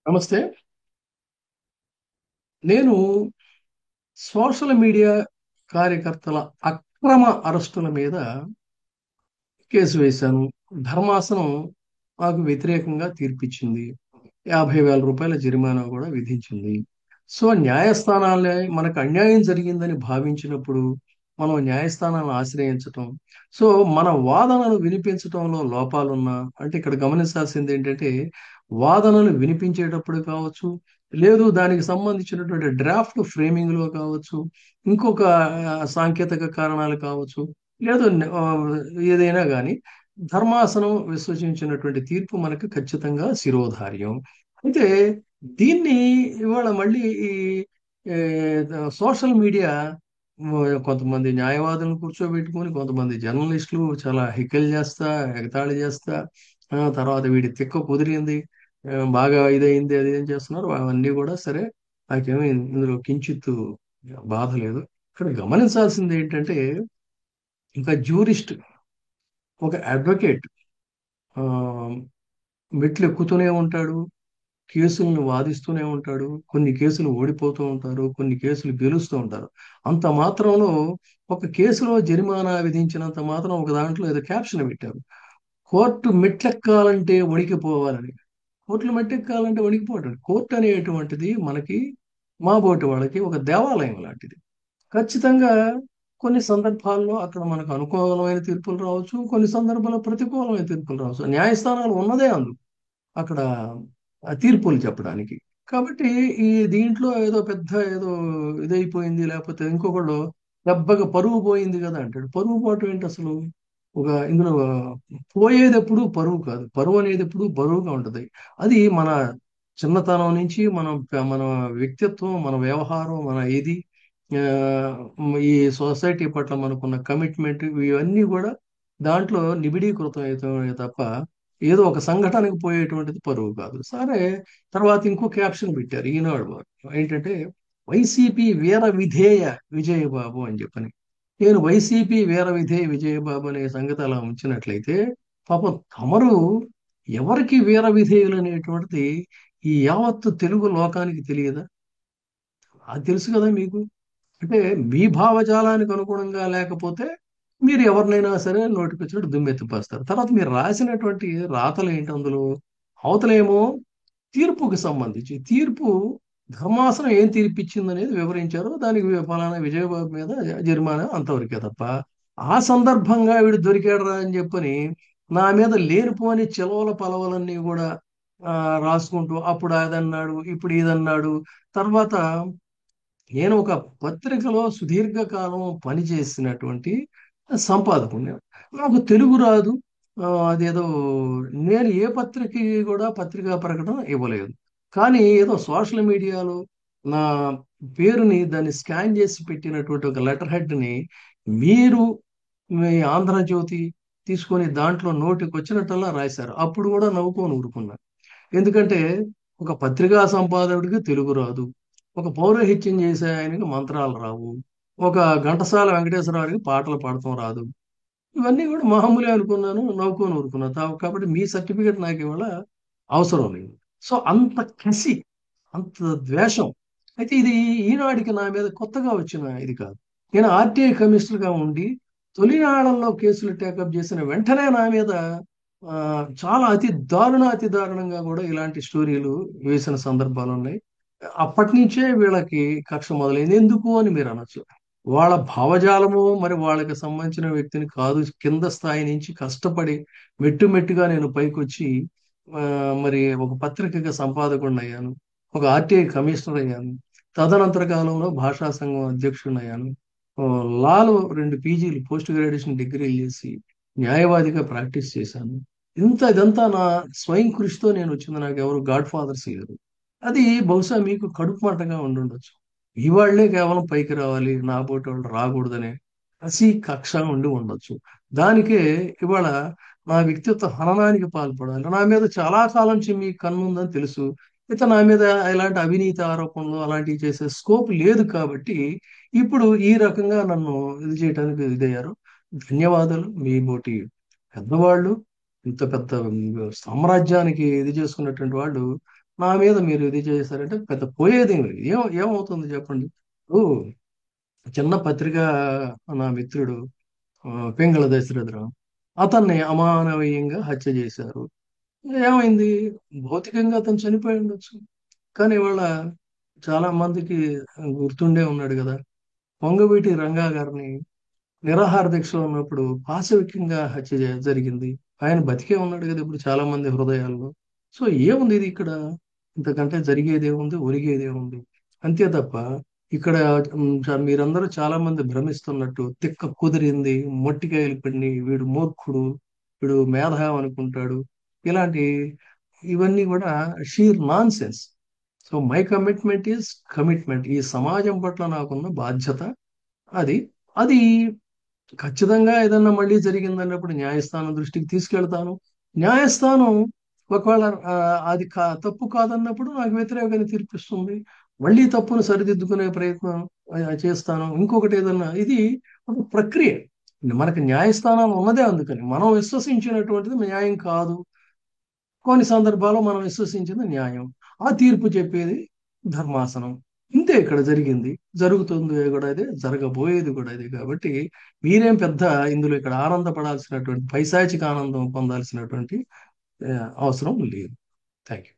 నమస్తే. నేను social media కార్యకర్తల అక్రమ అరెస్టుల మీద కేసు వేశాను. ధర్మాసనం నాకు వ్యతిరేకంగా తీర్పిచ్చింది. రూ. 50,000 జరిమానా కూడా విధించింది. సో, న్యాయస్థానాలే మనకు అన్యాయం జరిగిందని భావించినప్పుడు మనం న్యాయస్థానాలను ఆశ్రయించటం. సో, మన వాదనలు వినిపించటంలో లోపాలున్నా అంటే ఇక్కడ గమనించాల్సింది ఏంటంటే, వాదనలు వినిపించేటప్పుడు కావచ్చు, లేదు దానికి సంబంధించినటువంటి డ్రాఫ్ట్ ఫ్రేమింగ్‌లో కావచ్చు, ఇంకొక సాంకేతిక కారణాలు కావచ్చు, లేదు ఏదైనా గాని ధర్మాసనం విశ్వసించినటువంటి తీర్పు మనకు ఖచ్చితంగా శిరోధార్యం. అయితే దీన్ని ఇవాళ మళ్ళీ ఈ ఏ, సోషల్ మీడియా కొంతమంది న్యాయవాదులను కూర్చోబెట్టుకొని కొంతమంది జర్నలిస్టులు చాలా హెక్కలు చేస్తా ఎగతాళి చేస్తా తర్వాత వీడి తిక్క కుదిరింది, బాగా ఇదైంది అది ఏం చేస్తున్నారు అవన్నీ కూడా సరే. నాకేమీ ఇందులో కించిత్తు బాధ లేదు. ఇక్కడ గమనించాల్సింది ఏంటంటే, ఇంకా జ్యూరిస్ట్, ఒక అడ్వకేట్ ఆ, మెట్లు ఎక్కుతూనే ఉంటాడు, కేసులను వాదిస్తూనే ఉంటాడు, కొన్ని కేసులు ఓడిపోతూ ఉంటారు, కొన్ని కేసులు గెలుస్తూ ఉంటారు. అంత మాత్రంలో ఒక కేసులో జరిమానా విధించినంత మాత్రం ఒక దాంట్లో ఏదో క్యాప్షన్ పెట్టారు, కోర్టు మెట్లెక్కాలంటే వణికిపోవాలని. కోర్టులు మెట్లెక్కాలంటే వణికిపోవటం, కోర్టు అనేటువంటిది మనకి మాబోటి వాళ్ళకి ఒక దేవాలయం లాంటిది. ఖచ్చితంగా కొన్ని సందర్భాల్లో అక్కడ మనకు అనుకూలమైన తీర్పులు రావచ్చు, కొన్ని సందర్భాల్లో ప్రతికూలమైన తీర్పులు రావచ్చు. న్యాయస్థానాలు ఉన్నదే అందుకు, అక్కడ తీర్పులు చెప్పడానికి. కాబట్టి ఈ దీంట్లో ఏదో పెద్ద ఏదో ఇదైపోయింది, లేకపోతే ఇంకొకళ్ళు దెబ్బగా పరువు పోయింది కదా అంటాడు. పరువు పోవటం ఏంటి అసలు? ఒక ఇందులో పోయేది ఎప్పుడు పరువు కాదు, పరువు అనేది ఎప్పుడు బరువుగా ఉంటది. అది మన చిన్నతనం నుంచి మనం మన వ్యక్తిత్వం, మన వ్యవహారం, మన ఇది ఆ, ఈ సొసైటీ పట్ల మనకున్న కమిట్మెంట్, ఇవన్నీ కూడా దాంట్లో నిబిడీకృతం అవుతాయి తప్ప ఏదో ఒక సంఘటనకు పోయేటువంటిది పరువు కాదు. సరే, తర్వాత ఇంకో క్యాప్షన్ పెట్టారు ఈనాడు వారు. ఏంటంటే, వైసీపీ వీర విధేయ విజయబాబు అని చెప్పని. నేను వైసీపీ వీర విధేయ విజయబాబు అనే సంగతి అలా ఉంచినట్లయితే, పాపం తమరు ఎవరికి వీర విధేయులు అనేటువంటిది ఈ యావత్తు తెలుగు లోకానికి తెలియదా? అది తెలుసు కదా మీకు. అంటే మీ భావజాలానికి అనుగుణంగా లేకపోతే మీరు ఎవరినైనా సరే నోటికొచ్చినట్టు దుమ్మెత్తిపోస్తారు. తర్వాత మీరు రాసినటువంటి రాతలు ఏంటి అందులో? అవతలేమో తీర్పుకి సంబంధించి తీర్పు, ధర్మాసనం ఏం తీర్పిచ్చింది అనేది వివరించారు. దానికి ఫలానా విజయబాబు మీద జరిమానా అంతవరకే తప్ప, ఆ సందర్భంగా వీడు దొరికాడురా అని చెప్పని నా మీద లేనిపోని చెలవల పలవలన్నీ కూడా ఆ, రాసుకుంటూ అప్పుడు అదన్నాడు, ఇప్పుడు ఇదన్నాడు. తర్వాత నేను ఒక పత్రికలో సుదీర్ఘకాలం పనిచేసినటువంటి సంపాదకుడిని. నాకు తెలుగు రాదు. అదేదో నేను ఏ పత్రికకి కూడా పత్రికా ప్రకటన ఇవ్వలేదు. కానీ ఏదో సోషల్ మీడియాలో నా పేరుని దాన్ని స్కాన్ చేసి పెట్టినటువంటి ఒక లెటర్ హెడ్ని మీరు మీ ఆంధ్రజ్యోతి తీసుకొని దాంట్లో నోటికి వచ్చినట్టల్లా రాశారు. అప్పుడు కూడా నవ్వుకొని ఊరుకున్నా. ఎందుకంటే ఒక పత్రికా సంపాదకుడికి తెలుగు రాదు, ఒక పౌరోహిత్యం చేసే ఆయనకి మంత్రాలు రావు, ఒక ఘంటసాల వెంకటేశ్వరరావుకి పాటలు పాడటం రాదు. ఇవన్నీ కూడా మామూలే అనుకున్నాను, నవ్వుకొని ఊరుకున్నాను. కాబట్టి మీ సర్టిఫికేట్ నాకు ఇవాళ అవసరం లేదు. సో అంత కసి, అంత ద్వేషం. అయితే ఇది ఈనాడికి నా మీద కొత్తగా వచ్చిన ఇది కాదు. నేను ఆర్టీఐ కమిషనర్గా ఉండి తొలినాళ్లలో కేసులు టేకప్ చేసిన వెంటనే నా మీద ఆ, చాలా అతి దారుణంగా కూడా ఇలాంటి స్టోరీలు వేసిన సందర్భాలు ఉన్నాయి. అప్పటి నుంచే వీళ్ళకి కక్ష మొదలైంది. ఎందుకు అని మీరు అనొచ్చు. వాళ్ళ భావజాలము మరి వాళ్ళకి సంబంధించిన వ్యక్తిని కాదు, కింద స్థాయి నుంచి కష్టపడి మెట్టు మెట్టుగా నేను పైకొచ్చి ఆ, మరి ఒక పత్రికగా సంపాదకుడిని అయ్యాను, ఒక ఆర్టీఐ కమిషనర్ అయ్యాను, తదనంతర కాలంలో భాషా సంఘం అధ్యక్షుడిని అయ్యాను, ఆ, లాలో 2 పీజీలు పోస్ట్ గ్రాడ్యుయేషన్ డిగ్రీలు చేసి న్యాయవాదిగా ప్రాక్టీస్ చేశాను. ఇదంతా నా స్వయం కృషితో నేను వచ్చింది. నాకు ఎవరు గాడ్ ఫాదర్స్ లేరు. అది బహుశా మీకు కడుపు మంటగా ఉండుండొచ్చు. ఈ వాళ్ళే కేవలం పైకి రావాలి, నా పోటీ వాళ్ళు రాకూడదనే కసి కక్ష ఉండి ఉండొచ్చు. దానికే ఇవాళ నా వ్యక్తిత్వ హననానికి పాల్పడాలి. నా మీద చాలా కాలం నుంచి మీ కన్నుందని తెలుసు. అయితే నా మీద ఇలాంటి అవినీతి ఆరోపణలు అలాంటివి చేసే స్కోప్ లేదు కాబట్టి ఇప్పుడు ఈ రకంగా నన్ను ఇది చేయడానికి ఇదయ్యారు. ధన్యవాదాలు. మీ బోటి పెద్దవాళ్ళు, ఇంత పెద్ద సామ్రాజ్యానికి ఇది చేసుకున్నటువంటి వాళ్ళు నా మీద మీరు ఇది చేశారంటే పెద్ద పోయేదేం లేదు. ఏమవుతుంది చెప్పండి. ఓ చిన్న పత్రిక, నా మిత్రుడు పింగళ దశరథరావు, అతన్ని అమానవీయంగా హత్య చేశారు. ఏమైంది? భౌతికంగా అతను చనిపోయి ఉండొచ్చు, కానీ ఇవాళ చాలా మందికి గుర్తుండే ఉన్నాడు కదా, పొంగవీటి రంగా గారిని నిరాహార దీక్షలో ఉన్నప్పుడు పాశవికంగా జరిగింది. ఆయన బతికే ఉన్నాడు కదా ఇప్పుడు చాలా మంది హృదయాల్లో. సో ఏముంది ఇది ఇక్కడ? ఇంతకంటే జరిగేది ఏముంది, ఒరిగేది ఏముంది? అంతే తప్ప ఇక్కడ మీరందరూ చాలా మంది భ్రమిస్తున్నట్టు తిక్క కుదిరింది, మొట్టికాయలు పడి వీడు మూర్ఖుడు, వీడు మేధావి అనుకుంటాడు, ఇలాంటి ఇవన్నీ కూడా sheer nonsense. So my commitment is commitment. ఈ సమాజం పట్ల నాకున్న బాధ్యత అది. అది ఖచ్చితంగా ఏదన్నా మళ్ళీ జరిగిందన్నప్పుడు న్యాయస్థానం దృష్టికి తీసుకెళ్తాను. న్యాయస్థానం ఒకవేళ అది తప్పు కాదన్నప్పుడు నాకు వ్యతిరేకంగా తీర్పిస్తుంది. మళ్ళీ తప్పును సరిదిద్దుకునే ప్రయత్నం చేస్తాను. ఇంకొకటి ఏదన్నా, ఇది ఒక ప్రక్రియ. మనకి న్యాయస్థానం ఉన్నదే అందుకని. మనం విశ్వసించినటువంటిది న్యాయం కాదు, కొన్ని సందర్భాల్లో మనం విశ్వసించింది న్యాయం. ఆ తీర్పు చెప్పేది ధర్మాసనం. ఇంతే ఇక్కడ జరిగింది, జరుగుతుంది కూడా అదే, జరగబోయేది కూడా అదే. కాబట్టి మీరేం పెద్ద ఇందులో ఇక్కడ ఆనందపడాల్సినటువంటి, పైశాచిక ఆనందం పొందాల్సినటువంటి అవసరం లేదు. Thank you.